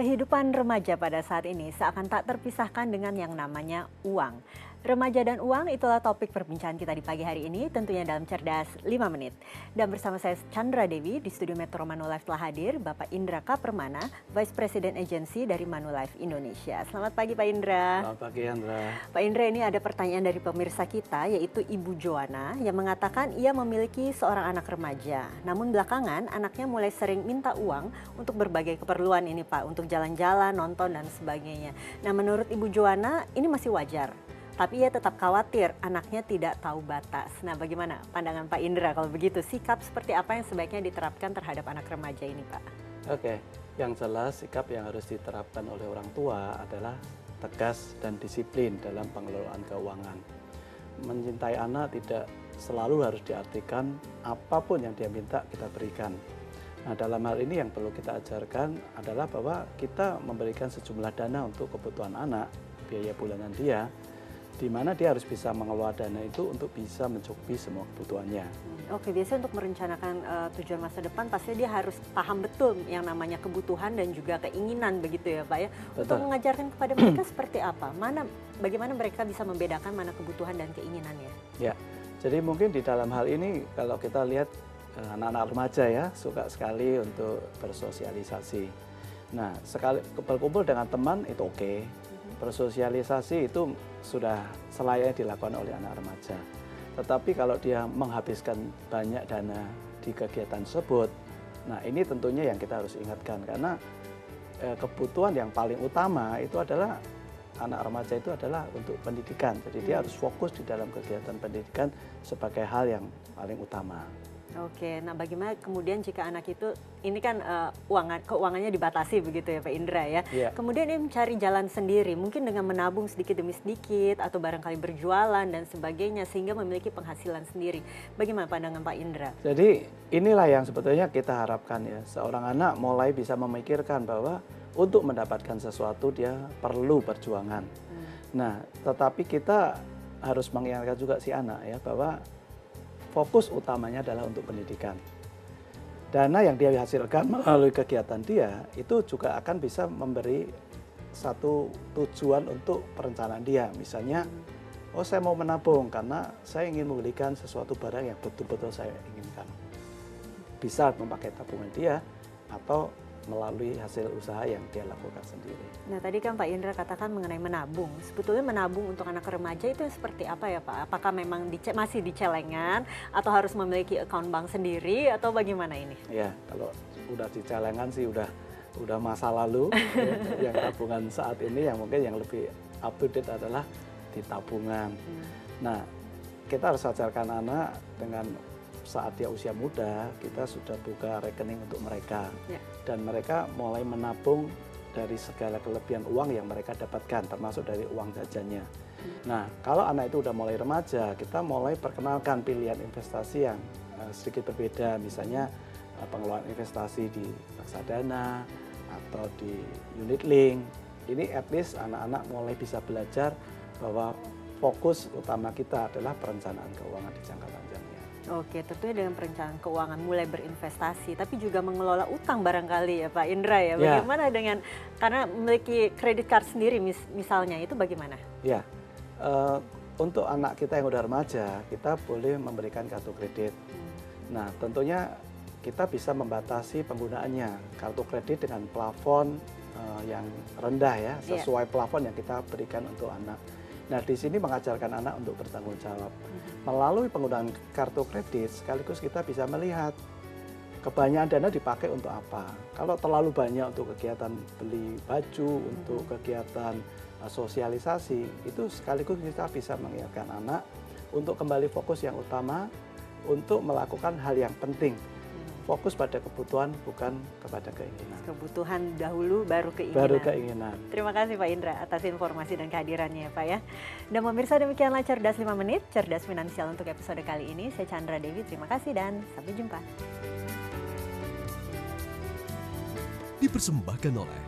Kehidupan remaja pada saat ini seakan tak terpisahkan dengan yang namanya uang. Remaja dan uang itulah topik perbincangan kita di pagi hari ini, tentunya dalam Cerdas 5 Menit. Dan bersama saya Chandra Dewi, di studio Metro Manulife telah hadir Bapak Indra K. Permana, Vice President Agency dari Manulife Indonesia. Selamat pagi Pak Indra. Selamat pagi Andra. Pak Indra, ini ada pertanyaan dari pemirsa kita, yaitu Ibu Joana, yang mengatakan ia memiliki seorang anak remaja. Namun belakangan anaknya mulai sering minta uang untuk berbagai keperluan ini Pak, untuk jalan-jalan, nonton dan sebagainya. Nah, menurut Ibu Joana ini masih wajar. Tapi ia tetap khawatir anaknya tidak tahu batas. Nah, bagaimana pandangan Pak Indra kalau begitu? Sikap seperti apa yang sebaiknya diterapkan terhadap anak remaja ini, Pak? Oke, yang jelas sikap yang harus diterapkan oleh orang tua adalah tegas dan disiplin dalam pengelolaan keuangan. Mencintai anak tidak selalu harus diartikan apapun yang dia minta kita berikan. Nah, dalam hal ini yang perlu kita ajarkan adalah bahwa kita memberikan sejumlah dana untuk kebutuhan anak, biaya bulanan dia, di mana dia harus bisa mengelola dana itu untuk bisa mencukupi semua kebutuhannya. Oke, biasanya untuk merencanakan tujuan masa depan pasti dia harus paham betul yang namanya kebutuhan dan juga keinginan, begitu ya Pak ya. Betul. Untuk mengajarkan kepada mereka seperti apa? Bagaimana mereka bisa membedakan mana kebutuhan dan keinginannya? Ya, jadi mungkin di dalam hal ini kalau kita lihat anak-anak remaja ya suka sekali untuk bersosialisasi. Nah, sekali berkumpul dengan teman itu oke. Bersosialisasi itu sudah selayaknya dilakukan oleh anak remaja. Tetapi kalau dia menghabiskan banyak dana di kegiatan tersebut, nah ini tentunya yang kita harus ingatkan. Karena kebutuhan yang paling utama itu adalah anak remaja itu adalah untuk pendidikan. Jadi dia harus fokus di dalam kegiatan pendidikan sebagai hal yang paling utama. Oke, nah bagaimana kemudian jika anak itu, ini kan keuangannya dibatasi begitu ya Pak Indra ya. Yeah. Kemudian dia mencari jalan sendiri, mungkin dengan menabung sedikit demi sedikit atau barangkali berjualan dan sebagainya sehingga memiliki penghasilan sendiri. Bagaimana pandangan Pak Indra? Jadi inilah yang sebetulnya kita harapkan ya, seorang anak mulai bisa memikirkan bahwa untuk mendapatkan sesuatu dia perlu perjuangan. Nah, tetapi kita harus mengingatkan juga si anak ya bahwa fokus utamanya adalah untuk pendidikan. Dana yang dia hasilkan melalui kegiatan dia itu juga akan bisa memberi satu tujuan untuk perencanaan dia. Misalnya, oh saya mau menabung karena saya ingin membelikan sesuatu barang yang betul-betul saya inginkan. Bisa memakai tabungan dia atau melalui hasil usaha yang dia lakukan sendiri. Nah, tadi kan Pak Indra katakan mengenai menabung. Sebetulnya menabung untuk anak remaja itu seperti apa ya Pak? Apakah memang masih di celengan atau harus memiliki account bank sendiri atau bagaimana ini? Ya, kalau udah di celengan sih udah masa lalu. Yang tabungan saat ini yang mungkin yang lebih up to date adalah di tabungan. Nah, kita harus ajarkan anak dengan saat dia usia muda, kita sudah buka rekening untuk mereka. Ya. Dan mereka mulai menabung dari segala kelebihan uang yang mereka dapatkan, termasuk dari uang jajannya. Nah, kalau anak itu udah mulai remaja, kita mulai perkenalkan pilihan investasi yang sedikit berbeda. Misalnya pengelolaan investasi di reksadana atau di unit link. Ini at least anak-anak mulai bisa belajar bahwa fokus utama kita adalah perencanaan keuangan di jangka panjangnya. Oke, tentunya dengan perencanaan keuangan mulai berinvestasi, tapi juga mengelola utang barangkali ya Pak Indra ya. Bagaimana dengan, karena memiliki kredit card sendiri misalnya, itu bagaimana? Ya, untuk anak kita yang udah remaja, kita boleh memberikan kartu kredit. Nah, tentunya kita bisa membatasi penggunaannya. Kartu kredit dengan plafon yang rendah ya, sesuai plafon yang kita berikan untuk anak. Nah, di sini mengajarkan anak untuk bertanggung jawab. Melalui penggunaan kartu kredit, sekaligus kita bisa melihat kebanyakan dana dipakai untuk apa. Kalau terlalu banyak untuk kegiatan beli baju, untuk kegiatan sosialisasi, itu sekaligus kita bisa mengingatkan anak untuk kembali fokus yang utama, untuk melakukan hal yang penting. Fokus pada kebutuhan, bukan kepada keinginan. Kebutuhan dahulu, baru keinginan. Baru keinginan. Terima kasih Pak Indra atas informasi dan kehadirannya ya Pak ya. Dan pemirsa, demikianlah Cerdas 5 Menit, Cerdas Finansial untuk episode kali ini. Saya Chandra Dewi, terima kasih dan sampai jumpa. Dipersembahkan oleh